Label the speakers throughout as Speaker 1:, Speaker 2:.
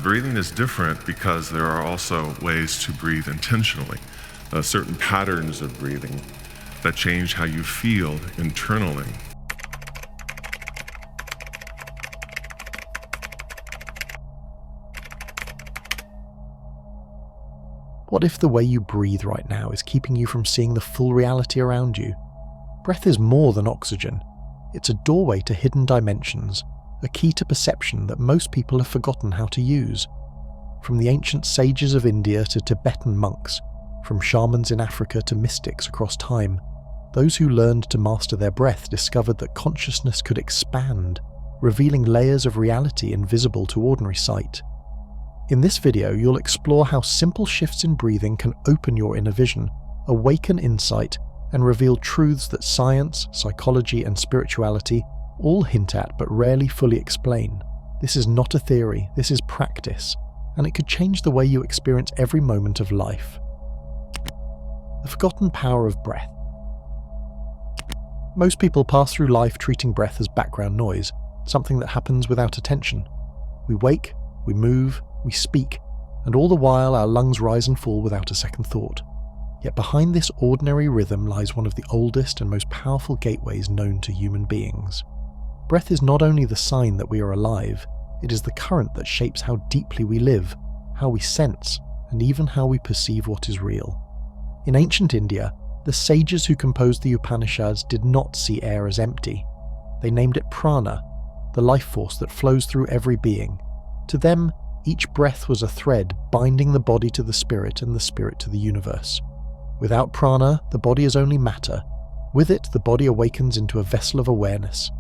Speaker 1: But breathing is different because there are also ways to breathe intentionally, certain patterns of breathing that change how you feel internally.
Speaker 2: What if the way you breathe right now is keeping you from seeing the full reality around you? Breath is more than oxygen. It's a doorway to hidden dimensions, a key to perception that most people have forgotten how to use. From the ancient sages of India to Tibetan monks, from shamans in Africa to mystics across time, those who learned to master their breath discovered that consciousness could expand, revealing layers of reality invisible to ordinary sight. In this video, you'll explore how simple shifts in breathing can open your inner vision, awaken insight, and reveal truths that science, psychology, and spirituality all hint at but rarely fully explain. This is not a theory, this is practice, and it could change the way you experience every moment of life. The forgotten power of breath. Most people pass through life treating breath as background noise, something that happens without attention. We wake, we move, we speak, and all the while our lungs rise and fall without a second thought. Yet behind this ordinary rhythm lies one of the oldest and most powerful gateways known to human beings. Breath is not only the sign that we are alive, it is the current that shapes how deeply we live, how we sense, and even how we perceive what is real. In ancient India, the sages who composed the Upanishads did not see air as empty. They named it prana, the life force that flows through every being. To them, each breath was a thread binding the body to the spirit and the spirit to the universe. Without prana, the body is only matter. With it, the body awakens into a vessel of awareness.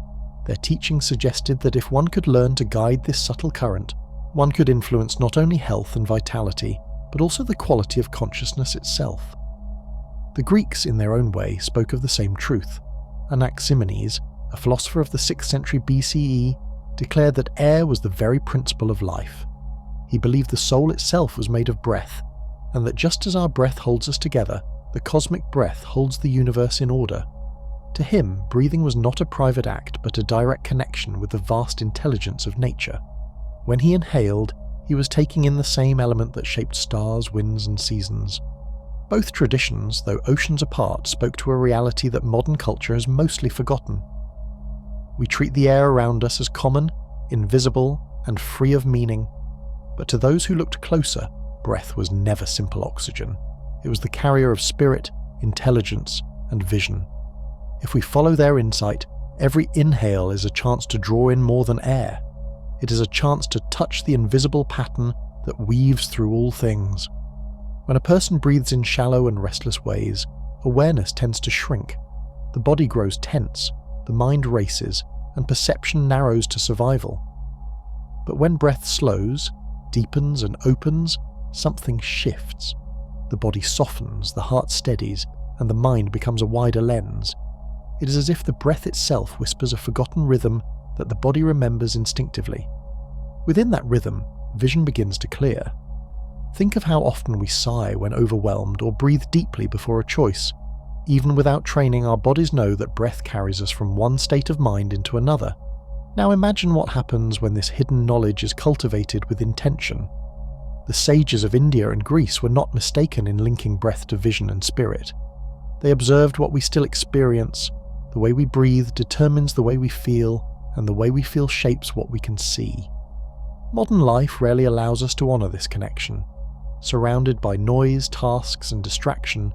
Speaker 2: Their teaching suggested that if one could learn to guide this subtle current, one could influence not only health and vitality, but also the quality of consciousness itself. The Greeks, in their own way, spoke of the same truth. Anaximenes, a philosopher of the 6th century BCE, declared that air was the very principle of life. He believed the soul itself was made of breath, and that just as our breath holds us together, the cosmic breath holds the universe in order. To him, breathing was not a private act but a direct connection with the vast intelligence of nature. When he inhaled, he was taking in the same element that shaped stars, winds, and seasons. Both traditions, though oceans apart, spoke to a reality that modern culture has mostly forgotten. We treat the air around us as common, invisible, and free of meaning. But to those who looked closer, breath was never simple oxygen. It was the carrier of spirit, intelligence, and vision. If we follow their insight, every inhale is a chance to draw in more than air. It is a chance to touch the invisible pattern that weaves through all things. When a person breathes in shallow and restless ways, awareness tends to shrink. The body grows tense, the mind races, and perception narrows to survival. But when breath slows, deepens, and opens, something shifts. The body softens, the heart steadies, and the mind becomes a wider lens. It is as if the breath itself whispers a forgotten rhythm that the body remembers instinctively. Within that rhythm, vision begins to clear. Think of how often we sigh when overwhelmed or breathe deeply before a choice. Even without training, our bodies know that breath carries us from one state of mind into another. Now imagine what happens when this hidden knowledge is cultivated with intention. The sages of India and Greece were not mistaken in linking breath to vision and spirit. They observed what we still experience. The way we breathe determines the way we feel, and the way we feel shapes what we can see. Modern life rarely allows us to honour this connection. Surrounded by noise, tasks, and distraction,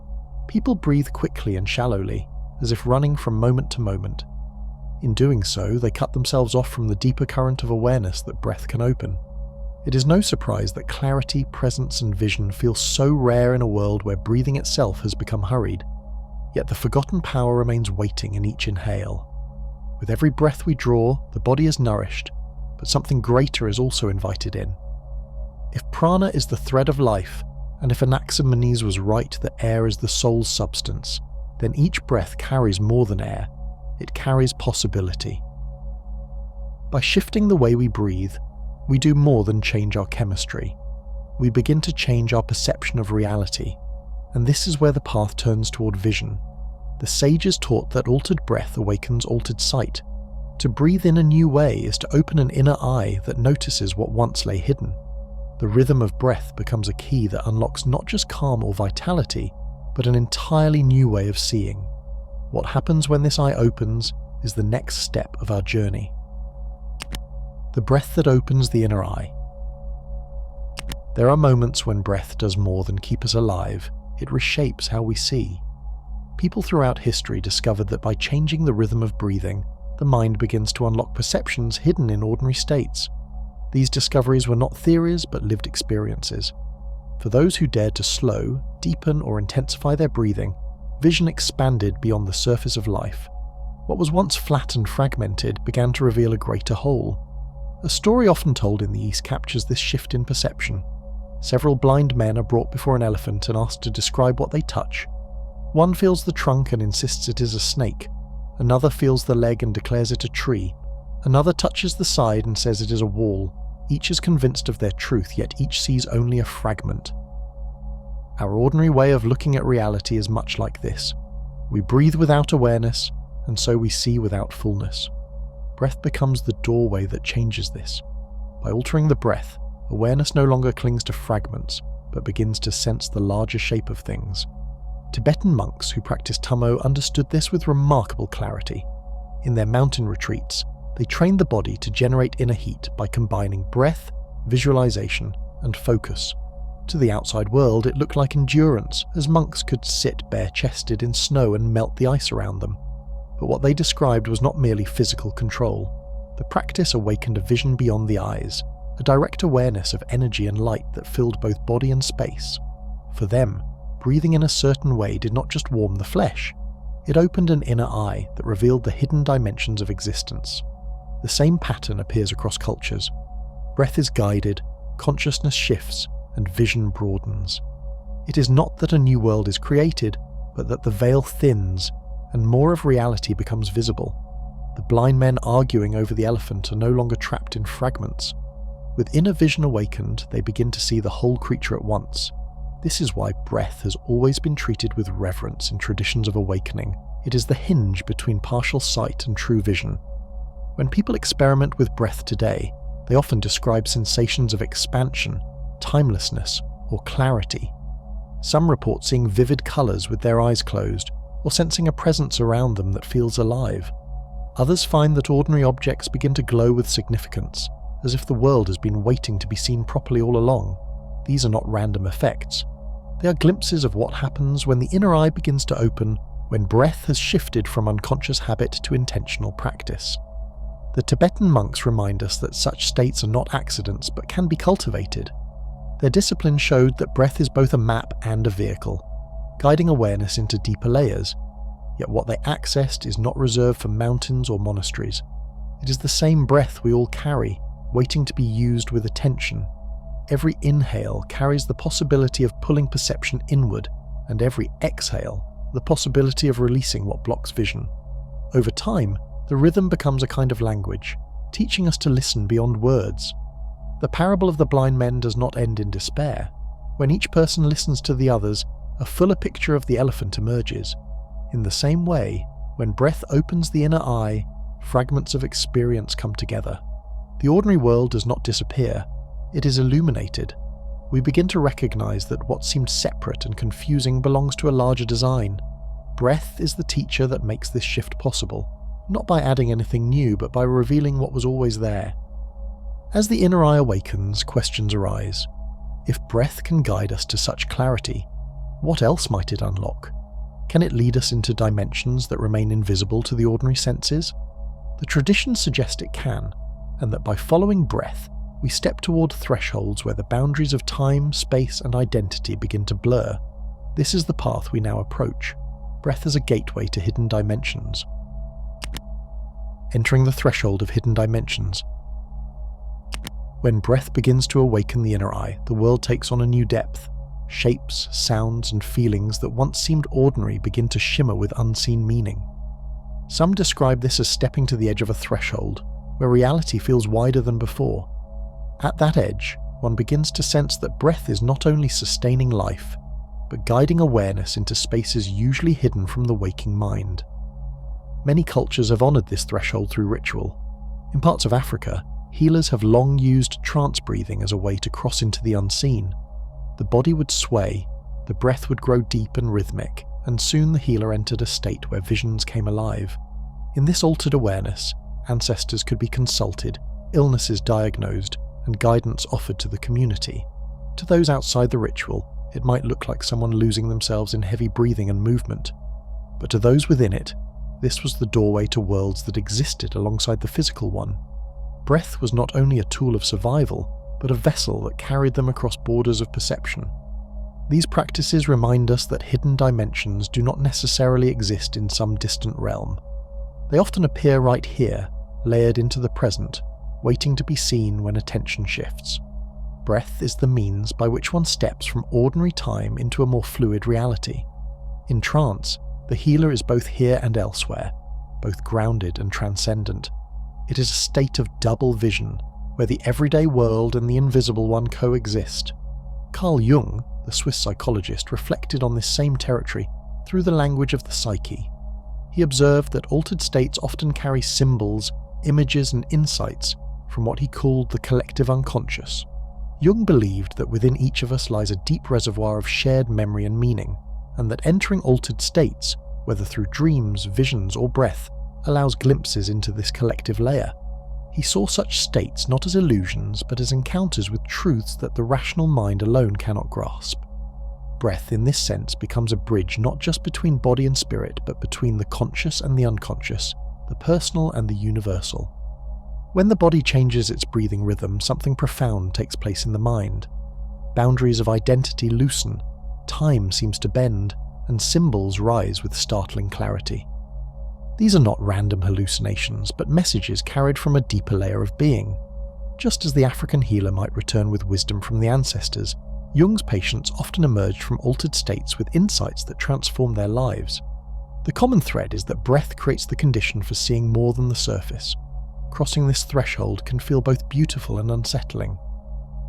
Speaker 2: people breathe quickly and shallowly, as if running from moment to moment. In doing so, they cut themselves off from the deeper current of awareness that breath can open. It is no surprise that clarity, presence, and vision feel so rare in a world where breathing itself has become hurried. Yet the forgotten power remains waiting in each inhale. With every breath we draw, the body is nourished, but something greater is also invited in. If prana is the thread of life, and if Anaximenes was right that air is the soul's substance, then each breath carries more than air. It carries possibility. By shifting the way we breathe, we do more than change our chemistry. We begin to change our perception of reality, and this is where the path turns toward vision. The sages taught that altered breath awakens altered sight. To breathe in a new way is to open an inner eye that notices what once lay hidden. The rhythm of breath becomes a key that unlocks not just calm or vitality, but an entirely new way of seeing. What happens when this eye opens is the next step of our journey. The breath that opens the inner eye. There are moments when breath does more than keep us alive, it reshapes how we see. People throughout history discovered that by changing the rhythm of breathing, the mind begins to unlock perceptions hidden in ordinary states. These discoveries were not theories but lived experiences. For those who dared to slow, deepen, or intensify their breathing, vision expanded beyond the surface of life. What was once flat and fragmented began to reveal a greater whole. A story often told in the East captures this shift in perception. Several blind men are brought before an elephant and asked to describe what they touch. One feels the trunk and insists it is a snake. Another feels the leg and declares it a tree. Another touches the side and says it is a wall. Each is convinced of their truth, yet each sees only a fragment. Our ordinary way of looking at reality is much like this. We breathe without awareness, and so we see without fullness. Breath becomes the doorway that changes this. By altering the breath, awareness no longer clings to fragments, but begins to sense the larger shape of things. Tibetan monks who practiced Tummo understood this with remarkable clarity. In their mountain retreats, they trained the body to generate inner heat by combining breath, visualization, and focus. To the outside world, it looked like endurance, as monks could sit bare-chested in snow and melt the ice around them. But what they described was not merely physical control. The practice awakened a vision beyond the eyes, a direct awareness of energy and light that filled both body and space. For them, breathing in a certain way did not just warm the flesh, it opened an inner eye that revealed the hidden dimensions of existence. The same pattern appears across cultures. Breath is guided, consciousness shifts, and vision broadens. It is not that a new world is created, but that the veil thins, and more of reality becomes visible. The blind men arguing over the elephant are no longer trapped in fragments. With inner vision awakened, they begin to see the whole creature at once. This is why breath has always been treated with reverence in traditions of awakening. It is the hinge between partial sight and true vision. When people experiment with breath today, they often describe sensations of expansion, timelessness, or clarity. Some report seeing vivid colours with their eyes closed, or sensing a presence around them that feels alive. Others find that ordinary objects begin to glow with significance, as if the world has been waiting to be seen properly all along. These are not random effects. They are glimpses of what happens when the inner eye begins to open, when breath has shifted from unconscious habit to intentional practice. The Tibetan monks remind us that such states are not accidents but can be cultivated. Their discipline showed that breath is both a map and a vehicle, guiding awareness into deeper layers. Yet what they accessed is not reserved for mountains or monasteries. It is the same breath we all carry, waiting to be used with attention. Every inhale carries the possibility of pulling perception inward, and every exhale, the possibility of releasing what blocks vision. Over time, the rhythm becomes a kind of language, teaching us to listen beyond words. The parable of the blind men does not end in despair. When each person listens to the others, a fuller picture of the elephant emerges. In the same way, when breath opens the inner eye, fragments of experience come together. The ordinary world does not disappear, it is illuminated. We begin to recognize that what seemed separate and confusing belongs to a larger design. Breath is the teacher that makes this shift possible, not by adding anything new, but by revealing what was always there. As the inner eye awakens, questions arise. If breath can guide us to such clarity, what else might it unlock? Can it lead us into dimensions that remain invisible to the ordinary senses? The traditions suggest it can, and that by following breath, we step toward thresholds where the boundaries of time, space, and identity begin to blur. This is the path we now approach. Breath as a gateway to hidden dimensions. Entering the threshold of hidden dimensions. When breath begins to awaken the inner eye, the world takes on a new depth. Shapes, sounds, and feelings that once seemed ordinary begin to shimmer with unseen meaning. Some describe this as stepping to the edge of a threshold, where reality feels wider than before. At that edge, one begins to sense that breath is not only sustaining life, but guiding awareness into spaces usually hidden from the waking mind. Many cultures have honoured this threshold through ritual. In parts of Africa, healers have long used trance breathing as a way to cross into the unseen. The body would sway, the breath would grow deep and rhythmic, and soon the healer entered a state where visions came alive. In this altered awareness, ancestors could be consulted, illnesses diagnosed, and guidance offered to the community. To those outside the ritual, it might look like someone losing themselves in heavy breathing and movement. But to those within it, this was the doorway to worlds that existed alongside the physical one. Breath was not only a tool of survival, but a vessel that carried them across borders of perception. These practices remind us that hidden dimensions do not necessarily exist in some distant realm. They often appear right here, layered into the present, waiting to be seen when attention shifts. Breath is the means by which one steps from ordinary time into a more fluid reality. In trance, the healer is both here and elsewhere, both grounded and transcendent. It is a state of double vision, where the everyday world and the invisible one coexist. Carl Jung, the Swiss psychologist, reflected on this same territory through the language of the psyche. He observed that altered states often carry symbols, images and insights from what he called the collective unconscious. Jung believed that within each of us lies a deep reservoir of shared memory and meaning, and that entering altered states, whether through dreams, visions or breath, allows glimpses into this collective layer. He saw such states not as illusions but as encounters with truths that the rational mind alone cannot grasp. Breath in this sense becomes a bridge not just between body and spirit, but between the conscious and the unconscious, the personal and the universal. When the body changes its breathing rhythm, something profound takes place in the mind. Boundaries of identity loosen, time seems to bend, and symbols rise with startling clarity. These are not random hallucinations, but messages carried from a deeper layer of being. Just as the African healer might return with wisdom from the ancestors, Jung's patients often emerged from altered states with insights that transform their lives. The common thread is that breath creates the condition for seeing more than the surface. Crossing this threshold can feel both beautiful and unsettling.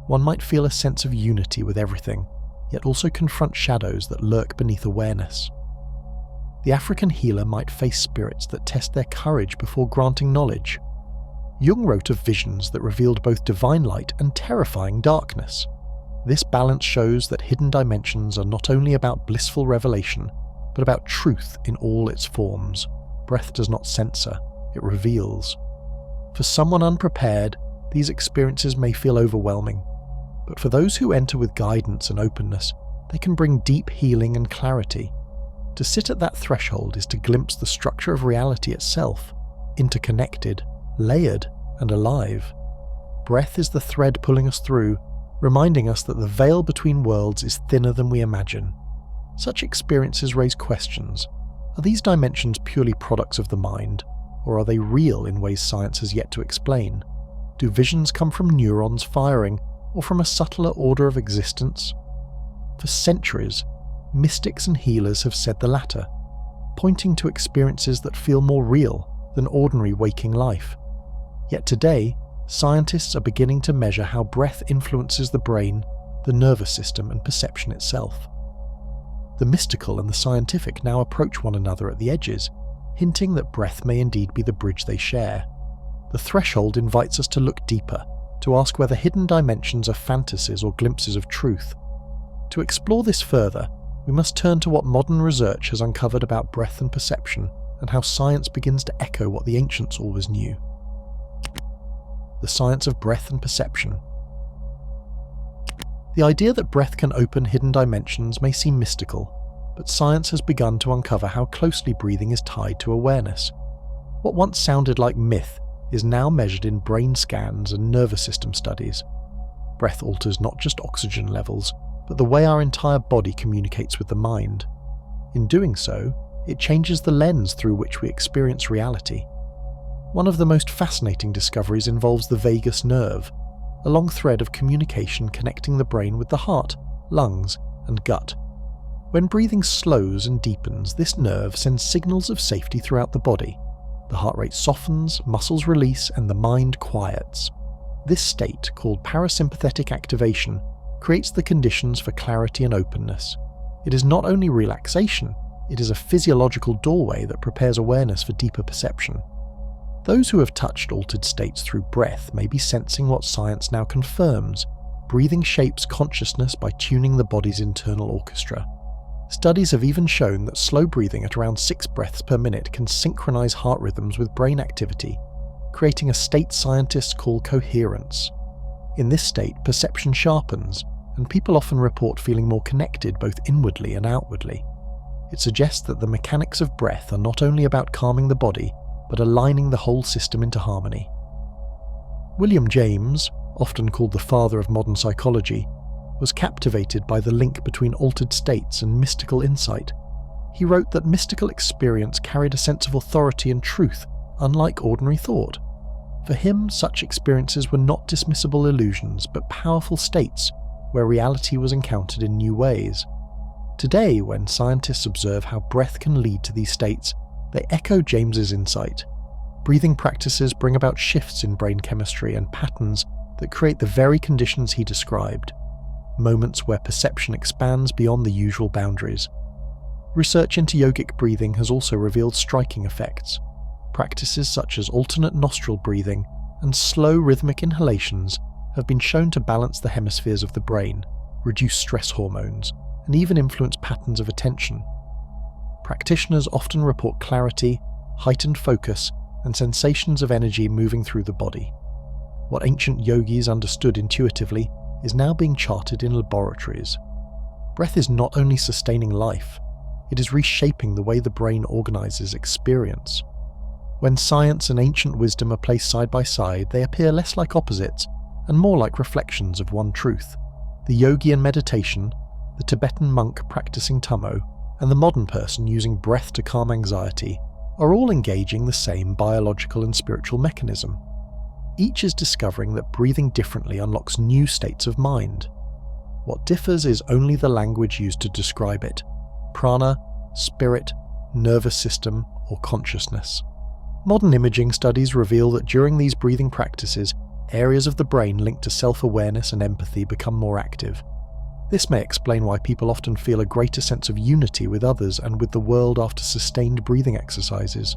Speaker 2: One might feel a sense of unity with everything, yet also confront shadows that lurk beneath awareness. The African healer might face spirits that test their courage before granting knowledge. Jung wrote of visions that revealed both divine light and terrifying darkness. This balance shows that hidden dimensions are not only about blissful revelation, but about truth in all its forms. Breath does not censor, it reveals. For someone unprepared, these experiences may feel overwhelming, but for those who enter with guidance and openness, they can bring deep healing and clarity. To sit at that threshold is to glimpse the structure of reality itself, interconnected, layered, and alive. Breath is the thread pulling us through, reminding us that the veil between worlds is thinner than we imagine. Such experiences raise questions. Are these dimensions purely products of the mind, or are they real in ways science has yet to explain? Do visions come from neurons firing, or from a subtler order of existence? For centuries, mystics and healers have said the latter, pointing to experiences that feel more real than ordinary waking life. Yet today, scientists are beginning to measure how breath influences the brain, the nervous system, and perception itself. The mystical and the scientific now approach one another at the edges, hinting that breath may indeed be the bridge they share. The threshold invites us to look deeper, to ask whether hidden dimensions are fantasies or glimpses of truth. To explore this further, we must turn to what modern research has uncovered about breath and perception, and how science begins to echo what the ancients always knew. The science of breath and perception. The idea that breath can open hidden dimensions may seem mystical, but science has begun to uncover how closely breathing is tied to awareness. What once sounded like myth is now measured in brain scans and nervous system studies. Breath alters not just oxygen levels, but the way our entire body communicates with the mind. In doing so, it changes the lens through which we experience reality. One of the most fascinating discoveries involves the vagus nerve, a long thread of communication connecting the brain with the heart, lungs, and gut. When breathing slows and deepens, this nerve sends signals of safety throughout the body. The heart rate softens, muscles release, and the mind quiets. This state, called parasympathetic activation, creates the conditions for clarity and openness. It is not only relaxation, it is a physiological doorway that prepares awareness for deeper perception. Those who have touched altered states through breath may be sensing what science now confirms: breathing shapes consciousness by tuning the body's internal orchestra. Studies have even shown that slow breathing at around 6 breaths per minute can synchronize heart rhythms with brain activity, creating a state scientists call coherence. In this state, perception sharpens, and people often report feeling more connected both inwardly and outwardly. It suggests that the mechanics of breath are not only about calming the body, but aligning the whole system into harmony. William James, often called the father of modern psychology, was captivated by the link between altered states and mystical insight. He wrote that mystical experience carried a sense of authority and truth, unlike ordinary thought. For him, such experiences were not dismissible illusions, but powerful states where reality was encountered in new ways. Today, when scientists observe how breath can lead to these states, they echo James's insight. Breathing practices bring about shifts in brain chemistry and patterns that create the very conditions he described, moments where perception expands beyond the usual boundaries. Research into yogic breathing has also revealed striking effects. Practices such as alternate nostril breathing and slow rhythmic inhalations have been shown to balance the hemispheres of the brain, reduce stress hormones, and even influence patterns of attention. Practitioners often report clarity, heightened focus, and sensations of energy moving through the body. What ancient yogis understood intuitively is now being charted in laboratories. Breath is not only sustaining life, it is reshaping the way the brain organizes experience. When science and ancient wisdom are placed side by side, they appear less like opposites and more like reflections of one truth. The yogi in meditation, the Tibetan monk practicing tummo, and the modern person using breath to calm anxiety are all engaging the same biological and spiritual mechanism. Each is discovering that breathing differently unlocks new states of mind. What differs is only the language used to describe it: prana, spirit, nervous system, or consciousness. Modern imaging studies reveal that during these breathing practices, areas of the brain linked to self-awareness and empathy become more active. This may explain why people often feel a greater sense of unity with others and with the world after sustained breathing exercises.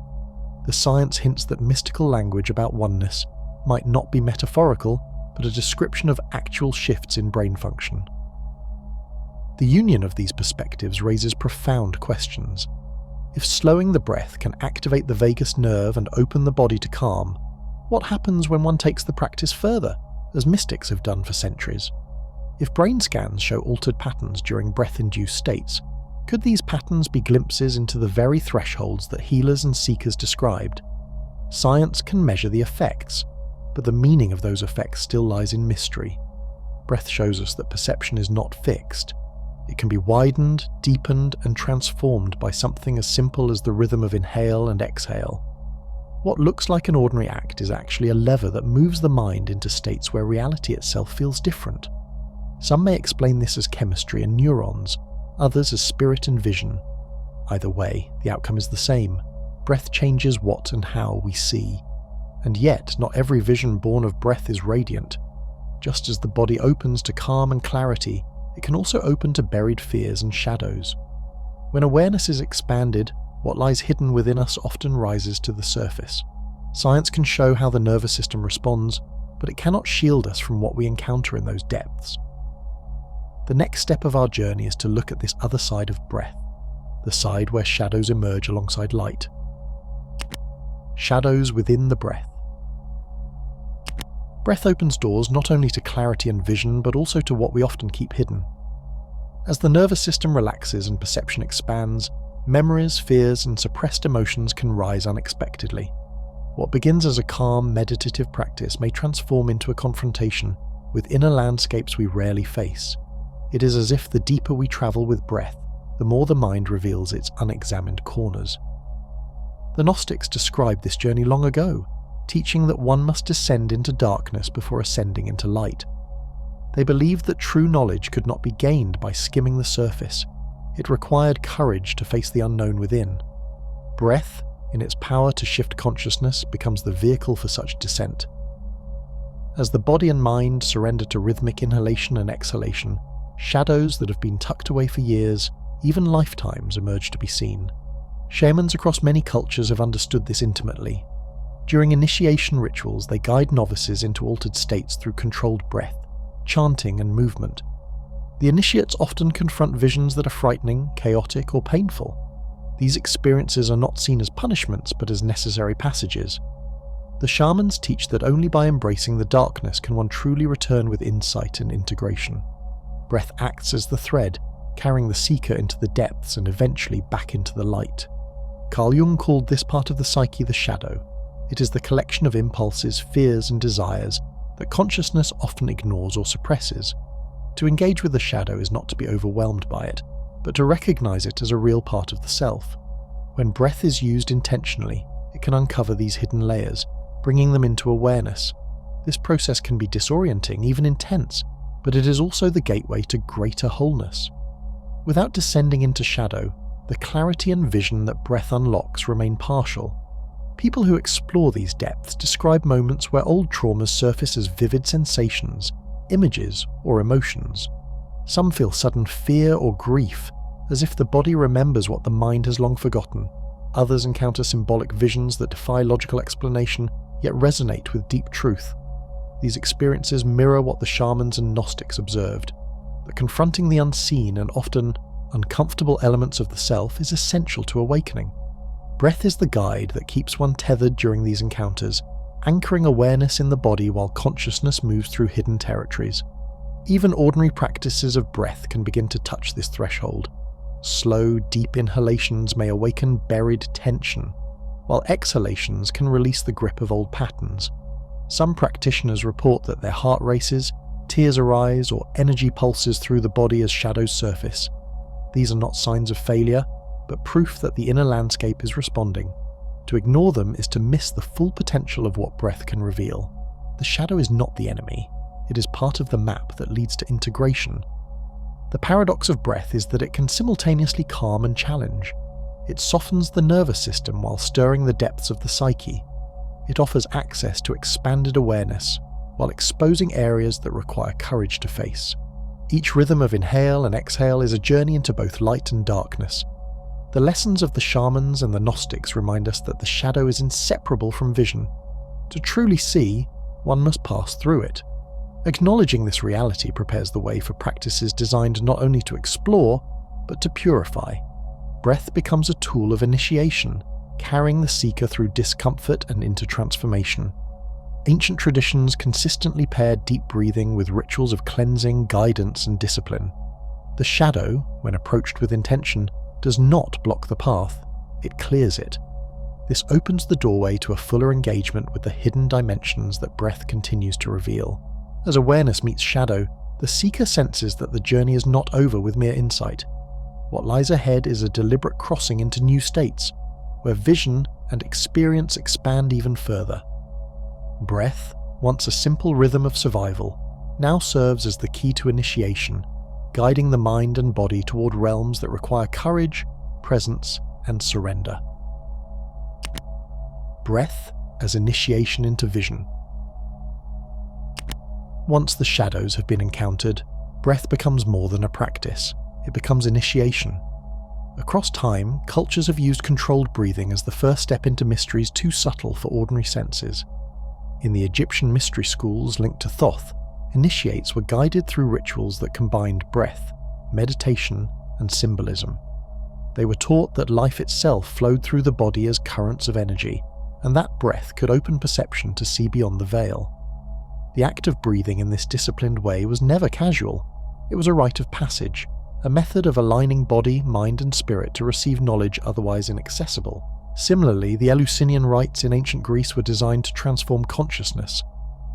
Speaker 2: The science hints that mystical language about oneness might not be metaphorical, but a description of actual shifts in brain function. The union of these perspectives raises profound questions. If slowing the breath can activate the vagus nerve and open the body to calm, what happens when one takes the practice further, as mystics have done for centuries? If brain scans show altered patterns during breath-induced states, could these patterns be glimpses into the very thresholds that healers and seekers described? Science can measure the effects, but the meaning of those effects still lies in mystery. Breath shows us that perception is not fixed. It can be widened, deepened, and transformed by something as simple as the rhythm of inhale and exhale. What looks like an ordinary act is actually a lever that moves the mind into states where reality itself feels different. Some may explain this as chemistry and neurons, others as spirit and vision. Either way, the outcome is the same. Breath changes what and how we see. And yet, not every vision born of breath is radiant. Just as the body opens to calm and clarity, it can also open to buried fears and shadows. When awareness is expanded, what lies hidden within us often rises to the surface. Science can show how the nervous system responds, but it cannot shield us from what we encounter in those depths. The next step of our journey is to look at this other side of breath, the side where shadows emerge alongside light. Shadows within the breath. Breath opens doors not only to clarity and vision, but also to what we often keep hidden. As the nervous system relaxes and perception expands, memories, fears, and suppressed emotions can rise unexpectedly. What begins as a calm, meditative practice may transform into a confrontation with inner landscapes we rarely face. It is as if the deeper we travel with breath, the more the mind reveals its unexamined corners. The Gnostics described this journey long ago, teaching that one must descend into darkness before ascending into light. They believed that true knowledge could not be gained by skimming the surface. It required courage to face the unknown within. Breath, in its power to shift consciousness, becomes the vehicle for such descent. As the body and mind surrender to rhythmic inhalation and exhalation, shadows that have been tucked away for years, even lifetimes, emerge to be seen. Shamans across many cultures have understood this intimately. During initiation rituals, they guide novices into altered states through controlled breath, chanting and movement. The initiates often confront visions that are frightening, chaotic, or painful. These experiences are not seen as punishments, but as necessary passages. The shamans teach that only by embracing the darkness can one truly return with insight and integration. Breath acts as the thread, carrying the seeker into the depths and eventually back into the light. Carl Jung called this part of the psyche the shadow. It is the collection of impulses, fears, and desires that consciousness often ignores or suppresses. To engage with the shadow is not to be overwhelmed by it, but to recognize it as a real part of the self. When breath is used intentionally, it can uncover these hidden layers, bringing them into awareness. This process can be disorienting, even intense, but it is also the gateway to greater wholeness. Without descending into shadow, the clarity and vision that breath unlocks remain partial. People who explore these depths describe moments where old traumas surface as vivid sensations, images, or emotions. Some feel sudden fear or grief, as if the body remembers what the mind has long forgotten. Others encounter symbolic visions that defy logical explanation, yet resonate with deep truth. These experiences mirror what the shamans and Gnostics observed, that confronting the unseen and often uncomfortable elements of the self is essential to awakening. Breath is the guide that keeps one tethered during these encounters, anchoring awareness in the body while consciousness moves through hidden territories. Even ordinary practices of breath can begin to touch this threshold. Slow, deep inhalations may awaken buried tension, while exhalations can release the grip of old patterns. Some practitioners report that their heart races, tears arise, or energy pulses through the body as shadows surface. These are not signs of failure, but proof that the inner landscape is responding. To ignore them is to miss the full potential of what breath can reveal. The shadow is not the enemy. It is part of the map that leads to integration. The paradox of breath is that it can simultaneously calm and challenge. It softens the nervous system while stirring the depths of the psyche. It offers access to expanded awareness, while exposing areas that require courage to face. Each rhythm of inhale and exhale is a journey into both light and darkness. The lessons of the shamans and the Gnostics remind us that the shadow is inseparable from vision. To truly see, one must pass through it. Acknowledging this reality prepares the way for practices designed not only to explore, but to purify. Breath becomes a tool of initiation, carrying the seeker through discomfort and into transformation. Ancient traditions consistently paired deep breathing with rituals of cleansing, guidance, and discipline. The shadow, when approached with intention, does not block the path, it clears it. This opens the doorway to a fuller engagement with the hidden dimensions that breath continues to reveal. As awareness meets shadow, the seeker senses that the journey is not over with mere insight. What lies ahead is a deliberate crossing into new states, where vision and experience expand even further. Breath, once a simple rhythm of survival, now serves as the key to initiation, guiding the mind and body toward realms that require courage, presence, and surrender. Breath as initiation into vision. Once the shadows have been encountered, breath becomes more than a practice. It becomes initiation. Across time, cultures have used controlled breathing as the first step into mysteries too subtle for ordinary senses. In the Egyptian mystery schools linked to Thoth, initiates were guided through rituals that combined breath, meditation, and symbolism. They were taught that life itself flowed through the body as currents of energy, and that breath could open perception to see beyond the veil. The act of breathing in this disciplined way was never casual. It was a rite of passage, a method of aligning body, mind, and spirit to receive knowledge otherwise inaccessible. Similarly, the Eleusinian rites in ancient Greece were designed to transform consciousness.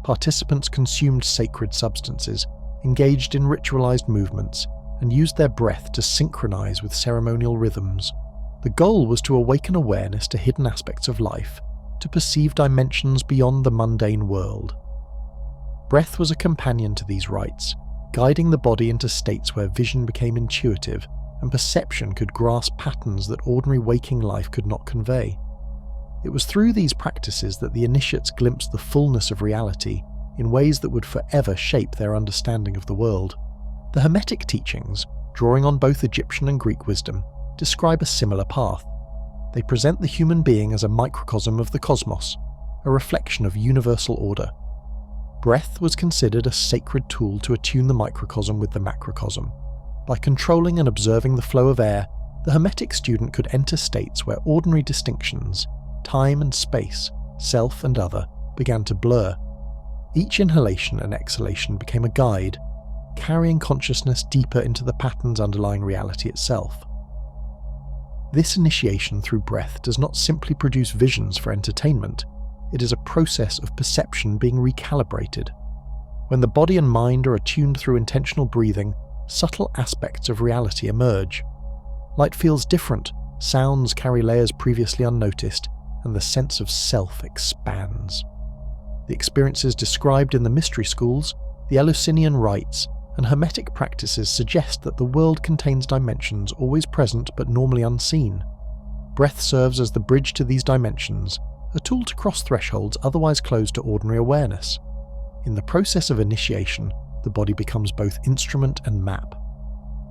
Speaker 2: Participants consumed sacred substances, engaged in ritualized movements, and used their breath to synchronize with ceremonial rhythms. The goal was to awaken awareness to hidden aspects of life, to perceive dimensions beyond the mundane world. Breath was a companion to these rites, guiding the body into states where vision became intuitive and perception could grasp patterns that ordinary waking life could not convey. It was through these practices that the initiates glimpsed the fullness of reality in ways that would forever shape their understanding of the world. The Hermetic teachings, drawing on both Egyptian and Greek wisdom, describe a similar path. They present the human being as a microcosm of the cosmos, a reflection of universal order. Breath was considered a sacred tool to attune the microcosm with the macrocosm. By controlling and observing the flow of air, the Hermetic student could enter states where ordinary distinctions, time and space, self and other, began to blur. Each inhalation and exhalation became a guide, carrying consciousness deeper into the patterns underlying reality itself. This initiation through breath does not simply produce visions for entertainment, it is a process of perception being recalibrated. When the body and mind are attuned through intentional breathing, subtle aspects of reality emerge. Light feels different, sounds carry layers previously unnoticed, and the sense of self expands. The experiences described in the mystery schools, the Eleusinian rites, and Hermetic practices suggest that the world contains dimensions always present but normally unseen. Breath serves as the bridge to these dimensions, a tool to cross thresholds otherwise closed to ordinary awareness. In the process of initiation, the body becomes both instrument and map.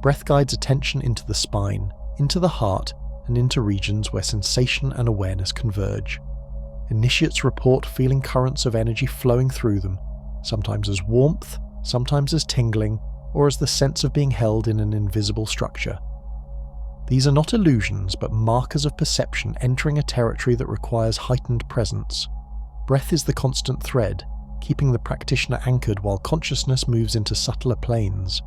Speaker 2: Breath guides attention into the spine, into the heart, and into regions where sensation and awareness converge. Initiates report feeling currents of energy flowing through them, sometimes as warmth, sometimes as tingling, or as the sense of being held in an invisible structure. These are not illusions, but markers of perception entering a territory that requires heightened presence. Breath is the constant thread, keeping the practitioner anchored while consciousness moves into subtler planes.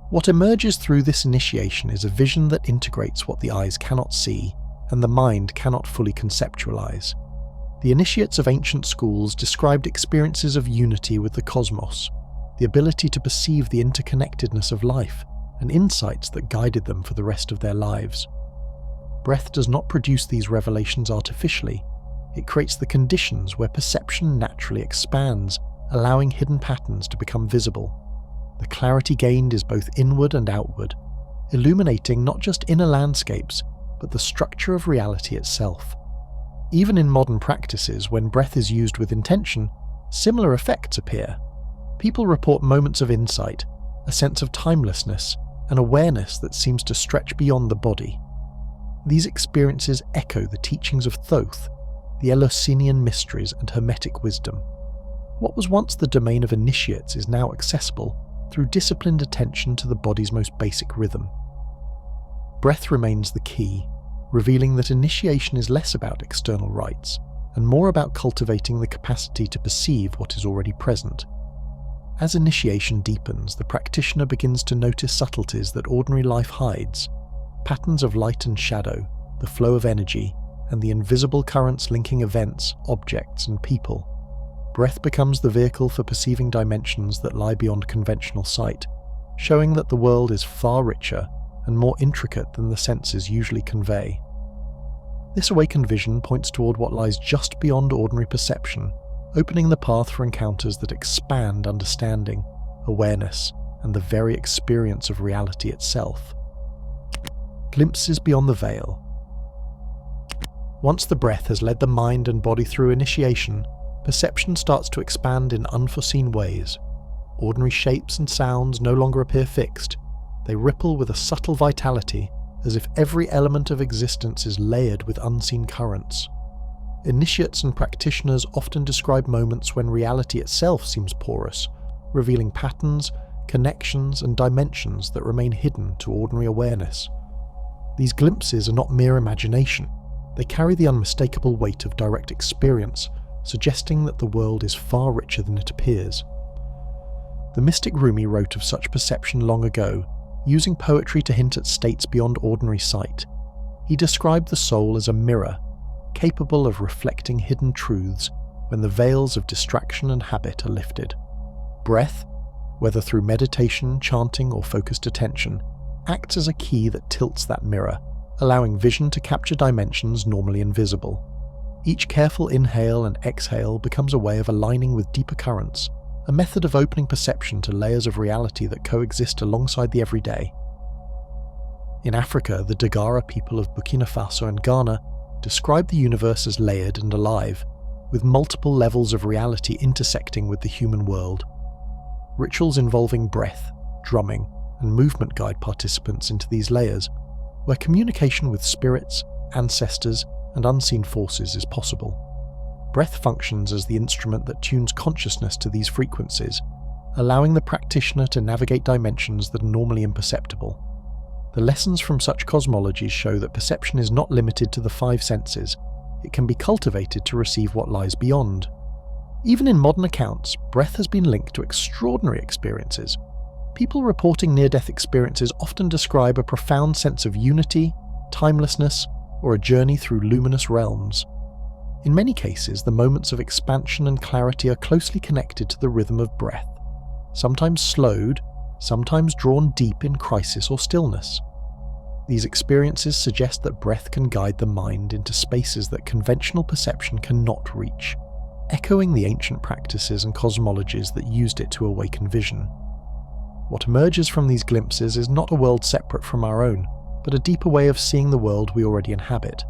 Speaker 2: What emerges through this initiation is a vision that integrates what the eyes cannot see and the mind cannot fully conceptualize. The initiates of ancient schools described experiences of unity with the cosmos, the ability to perceive the interconnectedness of life, and insights that guided them for the rest of their lives. Breath does not produce these revelations artificially. It creates the conditions where perception naturally expands, allowing hidden patterns to become visible. The clarity gained is both inward and outward, illuminating not just inner landscapes, but the structure of reality itself. Even in modern practices, when breath is used with intention, similar effects appear. People report moments of insight, a sense of timelessness, an awareness that seems to stretch beyond the body. These experiences echo the teachings of Thoth, the Eleusinian mysteries and Hermetic wisdom. What was once the domain of initiates is now accessible through disciplined attention to the body's most basic rhythm. Breath remains the key, revealing that initiation is less about external rites and more about cultivating the capacity to perceive what is already present. As initiation deepens, the practitioner begins to notice subtleties that ordinary life hides, patterns of light and shadow, the flow of energy, and the invisible currents linking events, objects, and people. Breath becomes the vehicle for perceiving dimensions that lie beyond conventional sight, showing that the world is far richer and more intricate than the senses usually convey. This awakened vision points toward what lies just beyond ordinary perception, opening the path for encounters that expand understanding, awareness, and the very experience of reality itself. Glimpses beyond the veil. Once the breath has led the mind and body through initiation, perception starts to expand in unforeseen ways. Ordinary shapes and sounds no longer appear fixed. They ripple with a subtle vitality, as if every element of existence is layered with unseen currents. Initiates and practitioners often describe moments when reality itself seems porous, revealing patterns, connections, and dimensions that remain hidden to ordinary awareness. These glimpses are not mere imagination. They carry the unmistakable weight of direct experience, suggesting that the world is far richer than it appears. The mystic Rumi wrote of such perception long ago, using poetry to hint at states beyond ordinary sight. He described the soul as a mirror, capable of reflecting hidden truths when the veils of distraction and habit are lifted. Breath, whether through meditation, chanting, or focused attention, acts as a key that tilts that mirror, allowing vision to capture dimensions normally invisible. Each careful inhale and exhale becomes a way of aligning with deeper currents, a method of opening perception to layers of reality that coexist alongside the everyday. In Africa, the Dagara people of Burkina Faso and Ghana describe the universe as layered and alive, with multiple levels of reality intersecting with the human world. Rituals involving breath, drumming, and movement guide participants into these layers, where communication with spirits, ancestors, and unseen forces is possible. Breath functions as the instrument that tunes consciousness to these frequencies, allowing the practitioner to navigate dimensions that are normally imperceptible. The lessons from such cosmologies show that perception is not limited to the five senses. It can be cultivated to receive what lies beyond. Even in modern accounts, breath has been linked to extraordinary experiences. People reporting near-death experiences often describe a profound sense of unity, timelessness, or a journey through luminous realms. In many cases, the moments of expansion and clarity are closely connected to the rhythm of breath, sometimes slowed, sometimes drawn deep in crisis or stillness. These experiences suggest that breath can guide the mind into spaces that conventional perception cannot reach, echoing the ancient practices and cosmologies that used it to awaken vision. What emerges from these glimpses is not a world separate from our own, but a deeper way of seeing the world we already inhabit.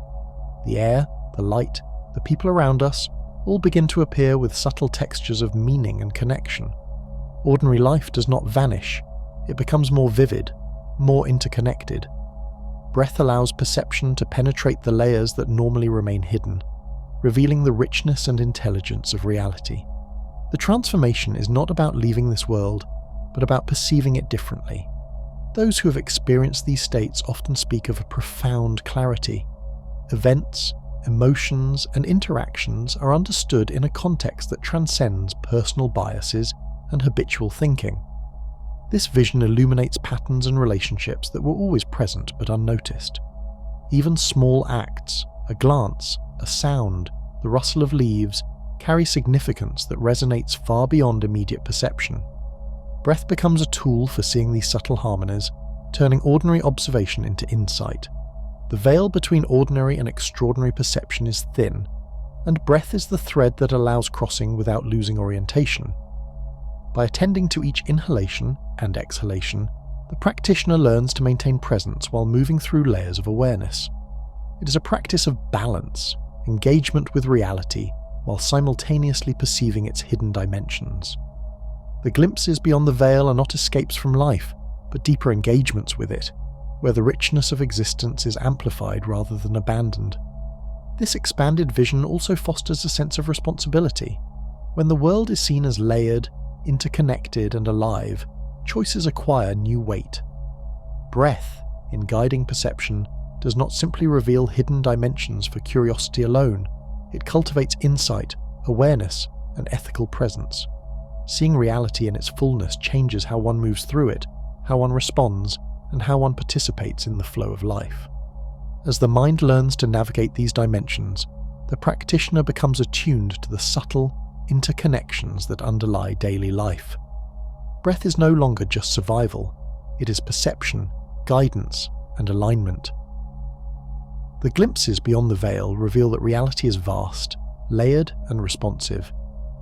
Speaker 2: The air, the light, the people around us all begin to appear with subtle textures of meaning and connection. Ordinary life does not vanish, it becomes more vivid, more interconnected. Breath allows perception to penetrate the layers that normally remain hidden, revealing the richness and intelligence of reality. The transformation is not about leaving this world, but about perceiving it differently. Those who have experienced these states often speak of a profound clarity. Events, emotions, and interactions are understood in a context that transcends personal biases and habitual thinking. This vision illuminates patterns and relationships that were always present but unnoticed. Even small acts, a glance, a sound, the rustle of leaves, carry significance that resonates far beyond immediate perception. Breath becomes a tool for seeing these subtle harmonies, turning ordinary observation into insight. The veil between ordinary and extraordinary perception is thin, and breath is the thread that allows crossing without losing orientation. By attending to each inhalation and exhalation, the practitioner learns to maintain presence while moving through layers of awareness. It is a practice of balance, engagement with reality, while simultaneously perceiving its hidden dimensions. The glimpses beyond the veil are not escapes from life, but deeper engagements with it, where the richness of existence is amplified rather than abandoned. This expanded vision also fosters a sense of responsibility. When the world is seen as layered, interconnected, and alive, choices acquire new weight. Breath, in guiding perception, does not simply reveal hidden dimensions for curiosity alone. It cultivates insight, awareness, and ethical presence. Seeing reality in its fullness changes how one moves through it, how one responds, and how one participates in the flow of life. As the mind learns to navigate these dimensions, the practitioner becomes attuned to the subtle interconnections that underlie daily life. Breath is no longer just survival, it is perception, guidance, and alignment. The glimpses beyond the veil reveal that reality is vast, layered, and responsive,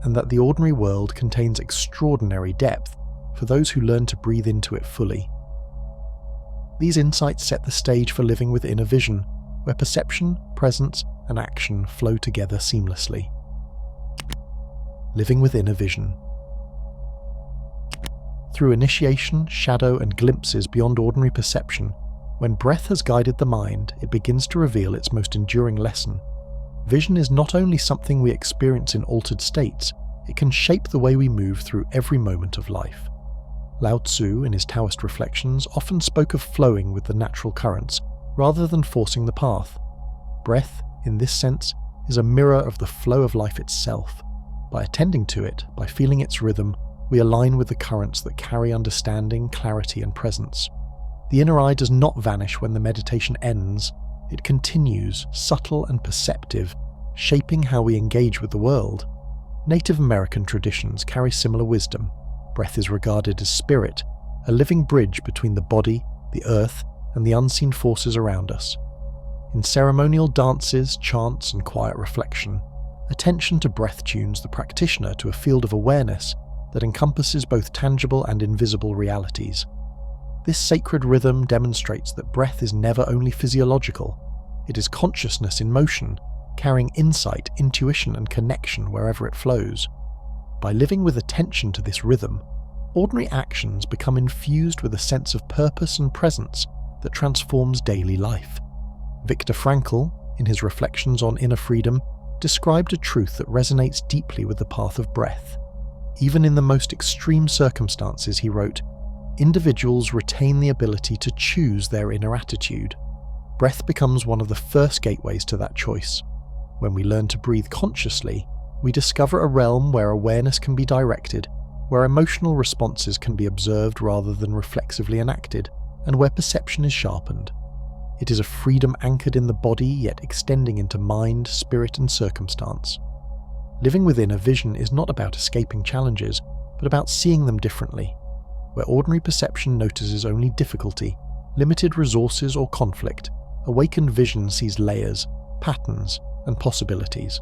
Speaker 2: and that the ordinary world contains extraordinary depth for those who learn to breathe into it fully. These insights set the stage for living with inner vision, where perception, presence, and action flow together seamlessly. Living with inner vision. Through initiation, shadow, and glimpses beyond ordinary perception, when breath has guided the mind, it begins to reveal its most enduring lesson. Vision is not only something we experience in altered states, it can shape the way we move through every moment of life. Lao Tzu, in his Taoist reflections, often spoke of flowing with the natural currents, rather than forcing the path. Breath, in this sense, is a mirror of the flow of life itself. By attending to it, by feeling its rhythm, we align with the currents that carry understanding, clarity, and presence. The inner eye does not vanish when the meditation ends. It continues, subtle and perceptive, shaping how we engage with the world. Native American traditions carry similar wisdom. Breath is regarded as spirit, a living bridge between the body, the earth, and the unseen forces around us. In ceremonial dances, chants, and quiet reflection, attention to breath tunes the practitioner to a field of awareness that encompasses both tangible and invisible realities. This sacred rhythm demonstrates that breath is never only physiological. It is consciousness in motion, carrying insight, intuition, and connection wherever it flows. By living with attention to this rhythm, ordinary actions become infused with a sense of purpose and presence that transforms daily life. Viktor Frankl, in his reflections on inner freedom, described a truth that resonates deeply with the path of breath. Even in the most extreme circumstances, he wrote, individuals retain the ability to choose their inner attitude. Breath becomes one of the first gateways to that choice. When we learn to breathe consciously, we discover a realm where awareness can be directed, where emotional responses can be observed rather than reflexively enacted, and where perception is sharpened. It is a freedom anchored in the body, yet extending into mind, spirit, and circumstance. Living within a vision is not about escaping challenges, but about seeing them differently. Where ordinary perception notices only difficulty, limited resources, or conflict, awakened vision sees layers, patterns, and possibilities.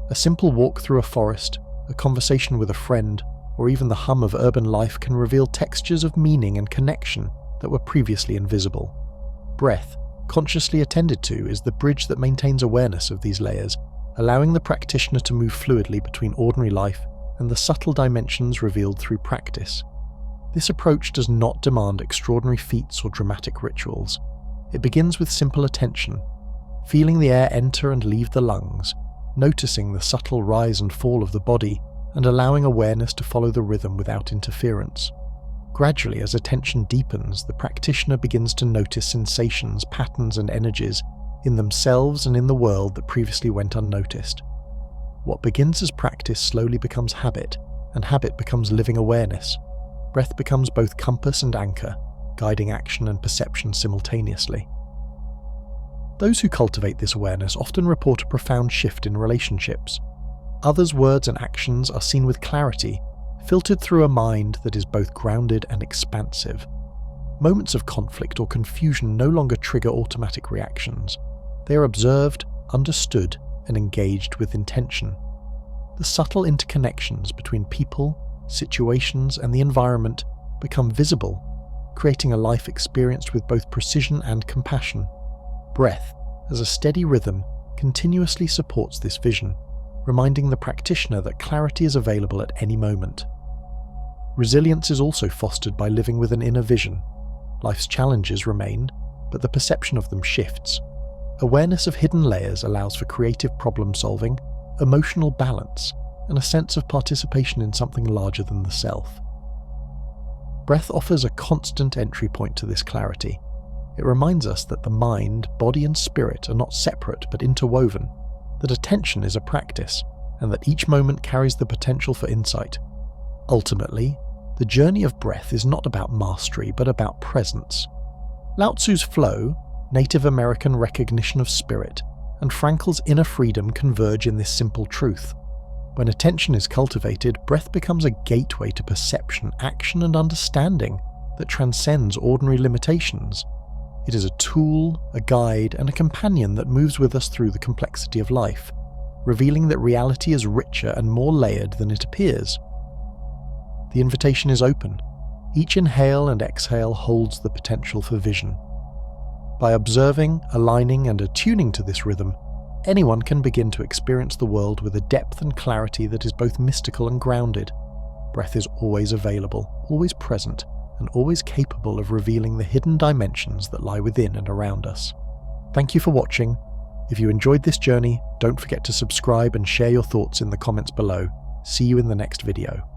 Speaker 2: A simple walk through a forest, a conversation with a friend, or even the hum of urban life can reveal textures of meaning and connection that were previously invisible. Breath, consciously attended to, is the bridge that maintains awareness of these layers, allowing the practitioner to move fluidly between ordinary life and the subtle dimensions revealed through practice. This approach does not demand extraordinary feats or dramatic rituals. It begins with simple attention, feeling the air enter and leave the lungs, noticing the subtle rise and fall of the body, and allowing awareness to follow the rhythm without interference. Gradually, as attention deepens, the practitioner begins to notice sensations, patterns, and energies in themselves and in the world that previously went unnoticed. What begins as practice slowly becomes habit, and habit becomes living awareness. Breath becomes both compass and anchor, guiding action and perception simultaneously. Those who cultivate this awareness often report a profound shift in relationships. Others' words and actions are seen with clarity, filtered through a mind that is both grounded and expansive. Moments of conflict or confusion no longer trigger automatic reactions. They are observed, understood, and engaged with intention. The subtle interconnections between people, situations, and the environment become visible, creating a life experienced with both precision and compassion. Breath, as a steady rhythm, continuously supports this vision, reminding the practitioner that clarity is available at any moment. Resilience is also fostered by living with an inner vision. Life's challenges remain, but the perception of them shifts. Awareness of hidden layers allows for creative problem-solving, emotional balance, and a sense of participation in something larger than the self. Breath offers a constant entry point to this clarity. It reminds us that the mind, body, and spirit are not separate but interwoven, that attention is a practice, and that each moment carries the potential for insight. Ultimately, the journey of breath is not about mastery but about presence. Lao Tzu's flow, Native American recognition of spirit, and Frankl's inner freedom converge in this simple truth. When attention is cultivated, breath becomes a gateway to perception, action, and understanding that transcends ordinary limitations. It is a tool, a guide, and a companion that moves with us through the complexity of life, revealing that reality is richer and more layered than it appears. The invitation is open. Each inhale and exhale holds the potential for vision. By observing, aligning, and attuning to this rhythm, anyone can begin to experience the world with a depth and clarity that is both mystical and grounded. Breath is always available, always present, and always capable of revealing the hidden dimensions that lie within and around us. Thank you for watching. If you enjoyed this journey, don't forget to subscribe and share your thoughts in the comments below. See you in the next video.